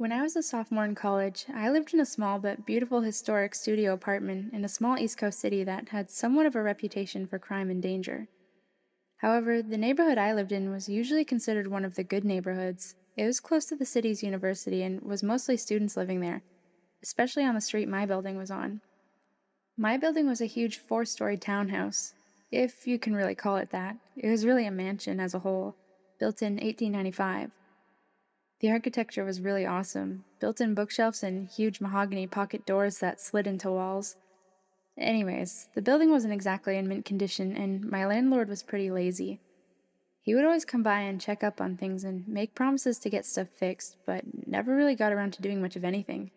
When I was a sophomore in college, I lived in a small but beautiful historic studio apartment in a small East Coast city that had somewhat of a reputation for crime and danger. However, the neighborhood I lived in was usually considered one of the good neighborhoods. It was close to the city's university and was mostly students living there, especially on the street my building was on. My building was a huge four-story townhouse, if you can really call it that. It was really a mansion as a whole, built in 1895. The architecture was really awesome. Built-in bookshelves and huge mahogany pocket doors that slid into walls. Anyways, the building wasn't exactly in mint condition, and my landlord was pretty lazy. He would always come by and check up on things and make promises to get stuff fixed, but never really got around to doing much of anything.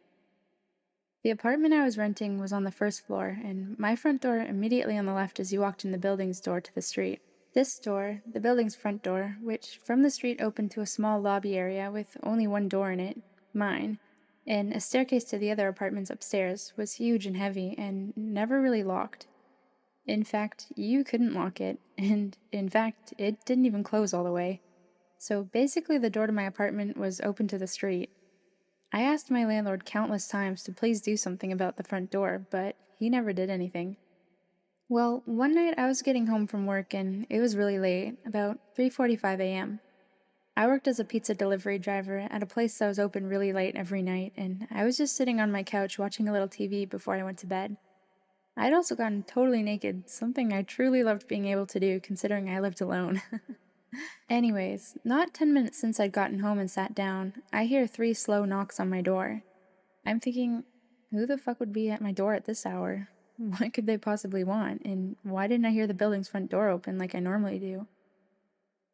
The apartment I was renting was on the first floor, and my front door immediately on the left as you walked in the building's door to the street. This door, the building's front door, which from the street opened to a small lobby area with only one door in it, mine, and a staircase to the other apartments upstairs, was huge and heavy and never really locked. In fact, you couldn't lock it, and in fact, it didn't even close all the way. So basically, the door to my apartment was open to the street. I asked my landlord countless times to please do something about the front door, but he never did anything. Well, one night I was getting home from work and it was really late, about 3:45 a.m. I worked as a pizza delivery driver at a place that was open really late every night, and I was just sitting on my couch watching a little TV before I went to bed. I'd also gotten totally naked, something I truly loved being able to do considering I lived alone. Anyways, not 10 minutes since I'd gotten home and sat down, I hear three slow knocks on my door. I'm thinking, who the fuck would be at my door at this hour? What could they possibly want? And why didn't I hear the building's front door open like I normally do?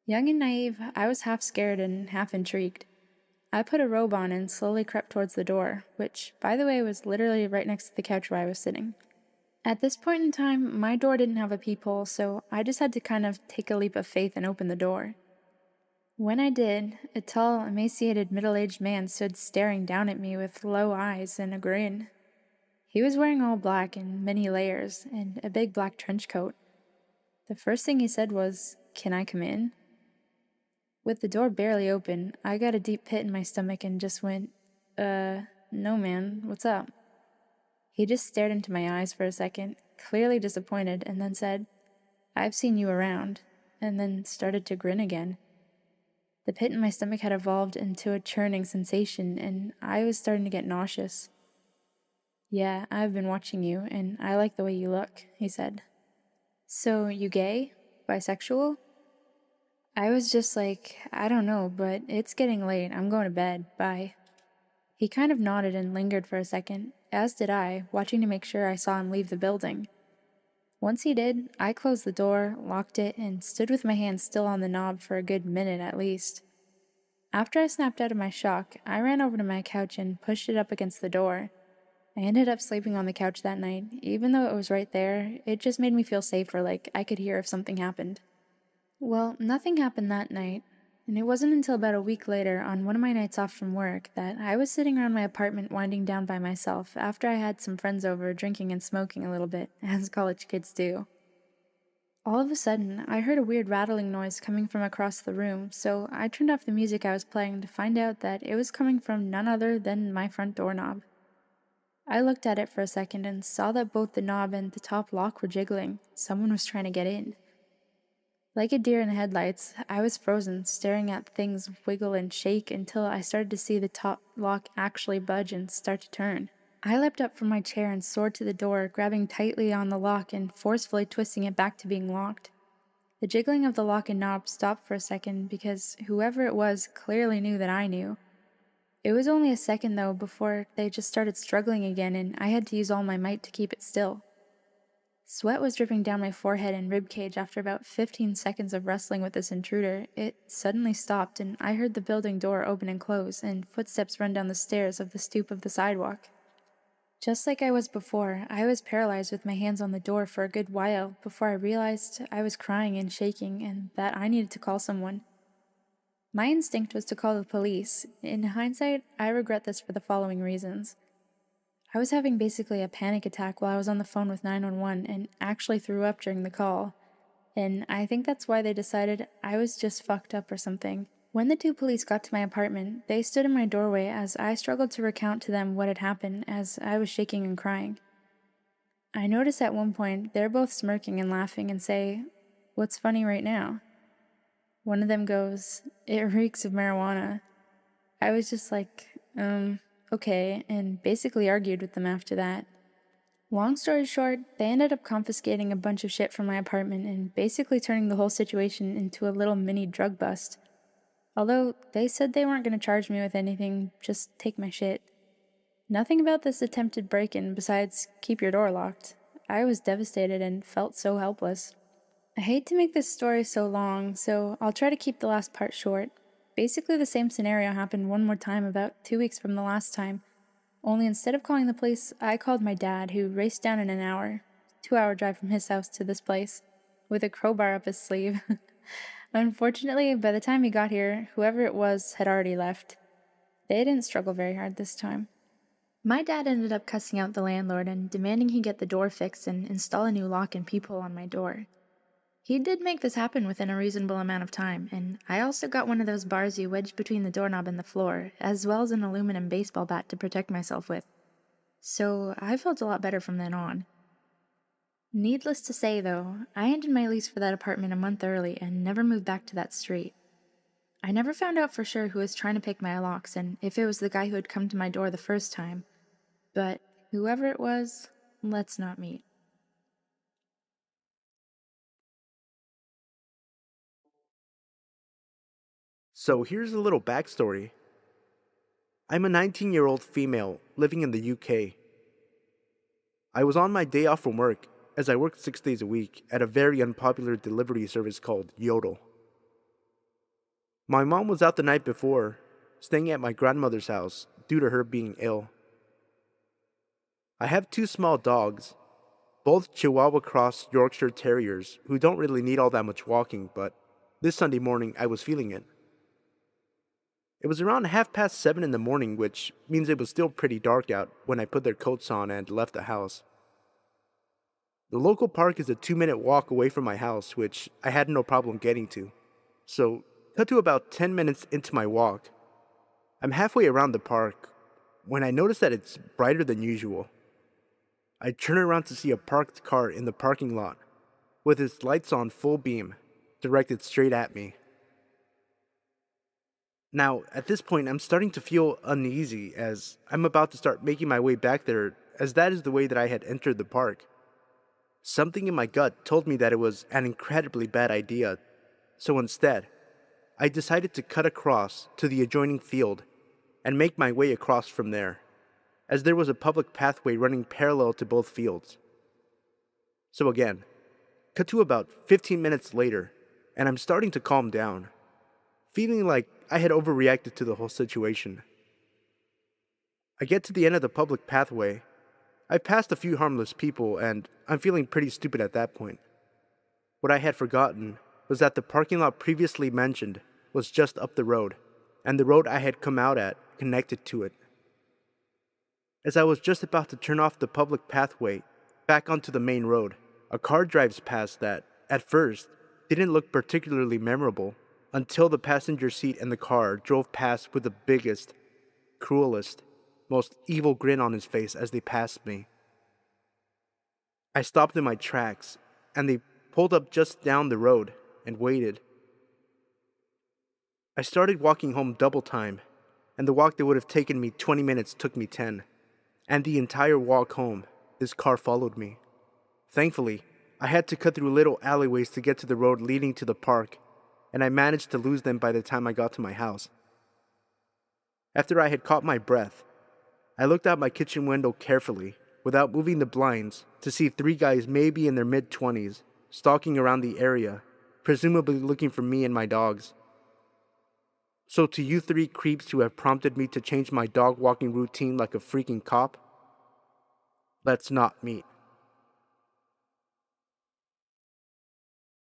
Young and naive, I was half scared and half intrigued. I put a robe on and slowly crept towards the door, which, by the way, was literally right next to the couch where I was sitting. At this point in time, my door didn't have a peephole, so I just had to kind of take a leap of faith and open the door. When I did, a tall, emaciated, middle-aged man stood staring down at me with low eyes and a grin. He was wearing all black in many layers and a big black trench coat. The first thing he said was, "Can I come in?" With the door barely open, I got a deep pit in my stomach and just went, no man, what's up? He just stared into my eyes for a second, clearly disappointed, and then said, "I've seen you around," and then started to grin again. The pit in my stomach had evolved into a churning sensation, and I was starting to get nauseous. "Yeah, I've been watching you, and I like the way you look," he said. "So, you gay? Bisexual?" I was just like, "I don't know, but it's getting late. I'm going to bed. Bye." He kind of nodded and lingered for a second, as did I, watching to make sure I saw him leave the building. Once he did, I closed the door, locked it, and stood with my hand still on the knob for a good minute at least. After I snapped out of my shock, I ran over to my couch and pushed it up against the door. I ended up sleeping on the couch that night. Even though it was right there, it just made me feel safer, like I could hear if something happened. Well, nothing happened that night, and it wasn't until about a week later, on one of my nights off from work, that I was sitting around my apartment winding down by myself after I had some friends over drinking and smoking a little bit, as college kids do. All of a sudden, I heard a weird rattling noise coming from across the room, so I turned off the music I was playing to find out that it was coming from none other than my front doorknob. I looked at it for a second and saw that both the knob and the top lock were jiggling. Someone was trying to get in. Like a deer in the headlights, I was frozen, staring at things wiggle and shake until I started to see the top lock actually budge and start to turn. I leapt up from my chair and soared to the door, grabbing tightly on the lock and forcefully twisting it back to being locked. The jiggling of the lock and knob stopped for a second because whoever it was clearly knew that I knew. It was only a second, though, before they just started struggling again, and I had to use all my might to keep it still. Sweat was dripping down my forehead and ribcage after about 15 seconds of wrestling with this intruder. It suddenly stopped, and I heard the building door open and close, and footsteps run down the stairs of the stoop of the sidewalk. Just like I was before, I was paralyzed with my hands on the door for a good while before I realized I was crying and shaking and that I needed to call someone. My instinct was to call the police. In hindsight, I regret this for the following reasons. I was having basically a panic attack while I was on the phone with 911 and actually threw up during the call. And I think that's why they decided I was just fucked up or something. When the two police got to my apartment, they stood in my doorway as I struggled to recount to them what had happened as I was shaking and crying. I noticed at one point they're both smirking and laughing and say, "What's funny right now?" One of them goes, "It reeks of marijuana." I was just like, okay, and basically argued with them after that. Long story short, they ended up confiscating a bunch of shit from my apartment and basically turning the whole situation into a little mini drug bust. Although they said they weren't going to charge me with anything, just take my shit. Nothing about this attempted break in besides keep your door locked. I was devastated and felt so helpless. I hate to make this story so long, so I'll try to keep the last part short. Basically, the same scenario happened one more time about 2 weeks from the last time, only instead of calling the police, I called my dad, who raced down in an hour, 2 hour drive from his house to this place, with a crowbar up his sleeve. Unfortunately, by the time he got here, whoever it was had already left. They didn't struggle very hard this time. My dad ended up cussing out the landlord and demanding he get the door fixed and install a new lock and peephole on my door. He did make this happen within a reasonable amount of time, and I also got one of those bars you wedge between the doorknob and the floor, as well as an aluminum baseball bat to protect myself with. So I felt a lot better from then on. Needless to say, though, I ended my lease for that apartment a month early and never moved back to that street. I never found out for sure who was trying to pick my locks and if it was the guy who had come to my door the first time, but whoever it was, let's not meet. So here's a little backstory. I'm a 19-year-old female living in the UK. I was on my day off from work, as I worked 6 days a week at a very unpopular delivery service called Yodel. My mom was out the night before, staying at my grandmother's house due to her being ill. I have two small dogs, both Chihuahua Cross Yorkshire Terriers, who don't really need all that much walking, but this Sunday morning I was feeling it. It was around 7:30 in the morning, which means it was still pretty dark out when I put their coats on and left the house. The local park is a 2 minute walk away from my house, which I had no problem getting to. So, cut to about 10 minutes into my walk. I'm halfway around the park when I notice that it's brighter than usual. I turn around to see a parked car in the parking lot, with its lights on full beam, directed straight at me. Now, at this point, I'm starting to feel uneasy as I'm about to start making my way back there, as that is the way that I had entered the park. Something in my gut told me that it was an incredibly bad idea, so instead, I decided to cut across to the adjoining field and make my way across from there, as there was a public pathway running parallel to both fields. So again, cut to about 15 minutes later, and I'm starting to calm down, feeling like I had overreacted to the whole situation. I get to the end of the public pathway. I've passed a few harmless people, and I'm feeling pretty stupid at that point. What I had forgotten was that the parking lot previously mentioned was just up the road, and the road I had come out at connected to it. As I was just about to turn off the public pathway back onto the main road, a car drives past that, at first, didn't look particularly memorable until the passenger seat in the car drove past with the biggest, cruelest, most evil grin on his face as they passed me. I stopped in my tracks, and they pulled up just down the road and waited. I started walking home double time, and the walk that would have taken me 20 minutes took me 10. And the entire walk home, this car followed me. Thankfully, I had to cut through little alleyways to get to the road leading to the park, and I managed to lose them by the time I got to my house. After I had caught my breath, I looked out my kitchen window carefully, without moving the blinds, to see three guys maybe in their mid-20s, stalking around the area, presumably looking for me and my dogs. So to you three creeps who have prompted me to change my dog walking routine like a freaking cop, let's not meet.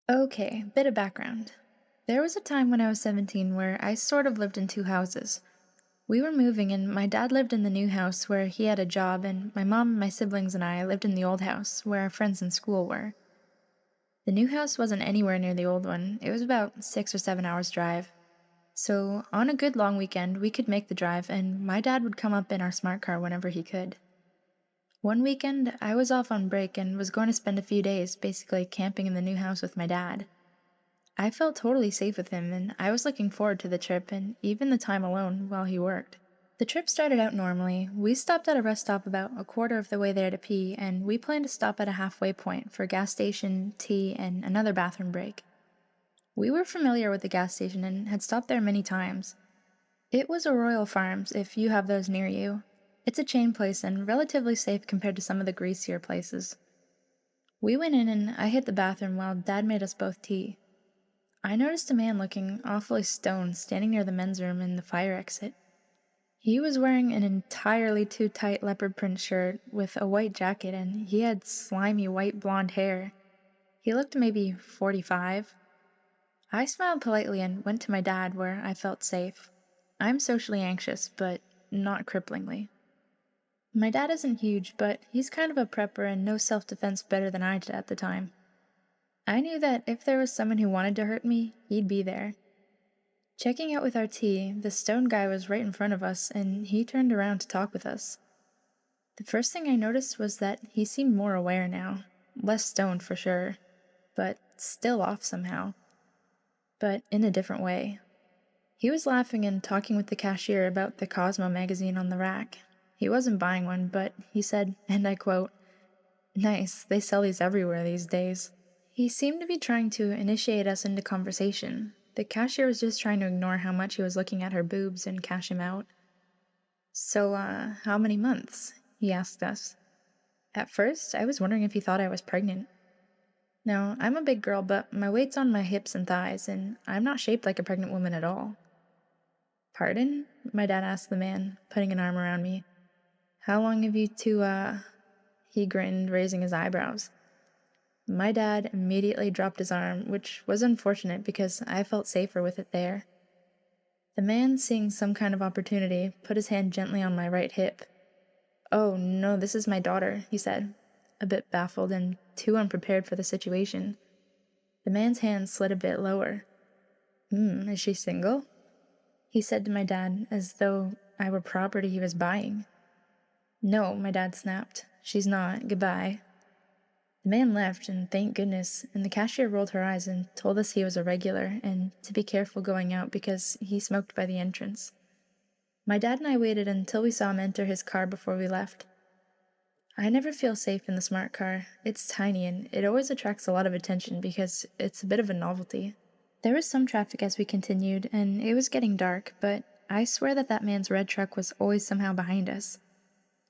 Okay, bit of background. There was a time when I was 17 where I sort of lived in two houses. We were moving, and my dad lived in the new house where he had a job, and my mom, my siblings, and I lived in the old house where our friends in school were. The new house wasn't anywhere near the old one, it was about 6 or 7 hours' drive. So, on a good long weekend, we could make the drive, and my dad would come up in our smart car whenever he could. One weekend, I was off on break and was going to spend a few days basically camping in the new house with my dad. I felt totally safe with him, and I was looking forward to the trip and even the time alone while he worked. The trip started out normally. We stopped at a rest stop about a quarter of the way there to pee, and we planned to stop at a halfway point for gas station, tea, and another bathroom break. We were familiar with the gas station and had stopped there many times. It was a Royal Farms, if you have those near you. It's a chain place and relatively safe compared to some of the greasier places. We went in and I hit the bathroom while Dad made us both tea. I noticed a man looking awfully stoned standing near the men's room in the fire exit. He was wearing an entirely too tight leopard print shirt with a white jacket and he had slimy white blonde hair. He looked maybe 45. I smiled politely and went to my dad where I felt safe. I'm socially anxious, but not cripplingly. My dad isn't huge, but he's kind of a prepper and knows self-defense better than I did at the time. I knew that if there was someone who wanted to hurt me, he'd be there. Checking out with our tea, the stone guy was right in front of us and he turned around to talk with us. The first thing I noticed was that he seemed more aware now. Less stoned for sure, but still off somehow. But in a different way. He was laughing and talking with the cashier about the Cosmo magazine on the rack. He wasn't buying one, but he said, and I quote, "Nice, they sell these everywhere these days." He seemed to be trying to initiate us into conversation. The cashier was just trying to ignore how much he was looking at her boobs and cash him out. "So, how many months?" he asked us. At first, I was wondering if he thought I was pregnant. Now, I'm a big girl, but my weight's on my hips and thighs, and I'm not shaped like a pregnant woman at all. "Pardon?" my dad asked the man, putting an arm around me. "How long have you two, He grinned, raising his eyebrows. My dad immediately dropped his arm, which was unfortunate because I felt safer with it there. The man, seeing some kind of opportunity, put his hand gently on my right hip. "Oh, no, this is my daughter," he said, a bit baffled and too unprepared for the situation. The man's hand slid a bit lower. Is she single?" he said to my dad, as though I were property he was buying. "No," my dad snapped. "She's not. Goodbye." The man left, and thank goodness, and the cashier rolled her eyes and told us he was a regular, and to be careful going out because he smoked by the entrance. My dad and I waited until we saw him enter his car before we left. I never feel safe in the smart car. It's tiny, and it always attracts a lot of attention because it's a bit of a novelty. There was some traffic as we continued, and it was getting dark, but I swear that man's red truck was always somehow behind us.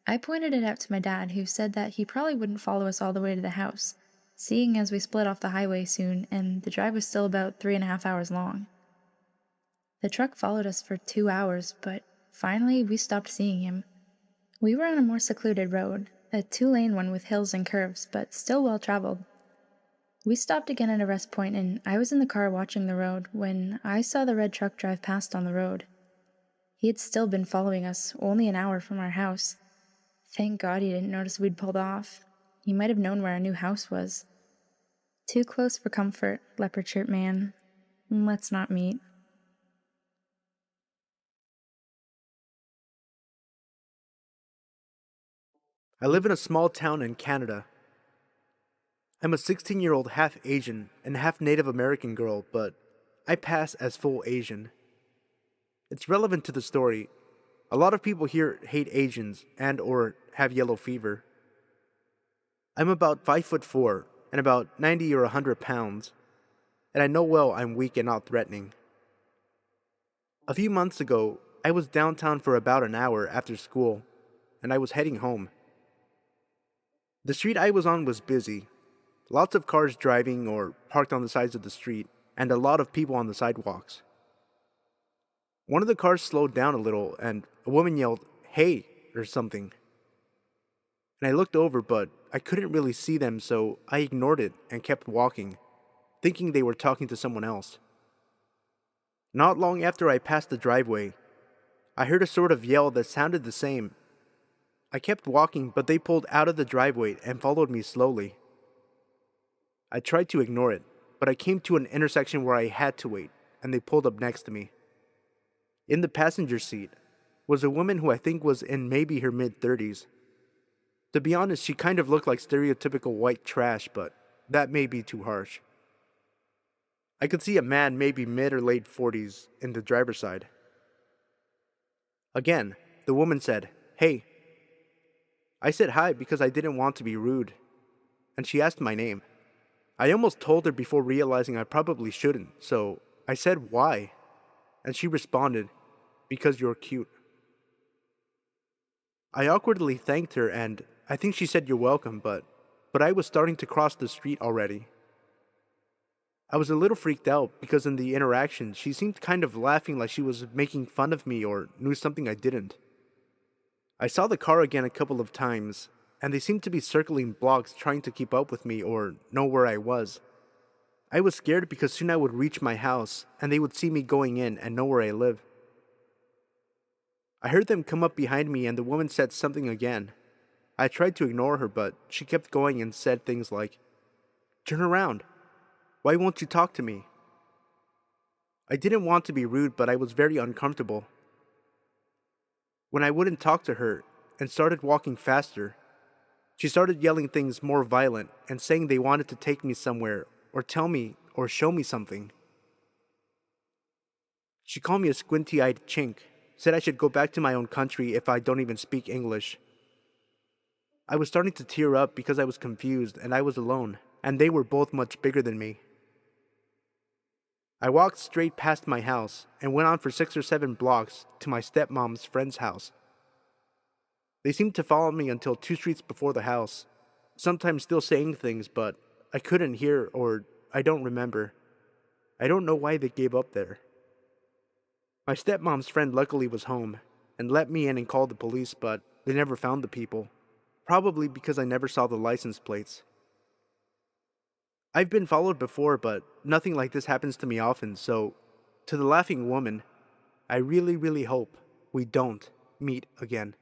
I pointed it out to my dad, who said that he probably wouldn't follow us all the way to the house, seeing as we split off the highway soon and the drive was still about 3.5 hours long. The truck followed us for 2 hours, but finally we stopped seeing him. We were on a more secluded road, a 2-lane one with hills and curves, but still well traveled. We stopped again at a rest point, and I was in the car watching the road when I saw the red truck drive past on the road. He had still been following us, only an hour from our house. Thank God he didn't notice we'd pulled off. He might have known where our new house was. Too close for comfort, leopard shirt man. Let's not meet. I live in a small town in Canada. I'm a 16-year-old half Asian and half Native American girl, but I pass as full Asian. It's relevant to the story. A lot of people here hate Asians and or have yellow fever. I'm about 5'4" and about 90 or 100 pounds, and I know well I'm weak and not threatening. A few months ago, I was downtown for about an hour after school, and I was heading home. The street I was on was busy. Lots of cars driving or parked on the sides of the street, and a lot of people on the sidewalks. One of the cars slowed down a little, and a woman yelled, "Hey," or something. And I looked over, but I couldn't really see them, so I ignored it and kept walking, thinking they were talking to someone else. Not long after I passed the driveway, I heard a sort of yell that sounded the same. I kept walking, but they pulled out of the driveway and followed me slowly. I tried to ignore it, but I came to an intersection where I had to wait, and they pulled up next to me. In the passenger seat was a woman who I think was in maybe her mid 30s. To be honest, she kind of looked like stereotypical white trash, but that may be too harsh. I could see a man maybe mid or late 40s in the driver's side. Again, the woman said, "Hey." I said hi because I didn't want to be rude, and she asked my name. I almost told her before realizing I probably shouldn't, so I said why, and she responded, "Because you're cute." I awkwardly thanked her and I think she said you're welcome, but I was starting to cross the street already. I was a little freaked out because in the interaction she seemed kind of laughing like she was making fun of me or knew something I didn't. I saw the car again a couple of times, and they seemed to be circling blocks trying to keep up with me or know where I was. I was scared because soon I would reach my house and they would see me going in and know where I live. I heard them come up behind me and the woman said something again. I tried to ignore her, but she kept going and said things like, "Turn around. Why won't you talk to me?" I didn't want to be rude, but I was very uncomfortable. When I wouldn't talk to her and started walking faster, she started yelling things more violent and saying they wanted to take me somewhere or tell me or show me something. She called me a squinty eyed chink, said I should go back to my own country if I don't even speak English. I was starting to tear up because I was confused and I was alone, and they were both much bigger than me. I walked straight past my house and went on for 6 or 7 blocks to my stepmom's friend's house. They seemed to follow me until 2 streets before the house, sometimes still saying things, but I couldn't hear or I don't remember. I don't know why they gave up there. My stepmom's friend luckily was home and let me in and called the police, but they never found the people. Probably because I never saw the license plates. I've been followed before, but nothing like this happens to me often, so to the laughing woman, I really, really hope we don't meet again.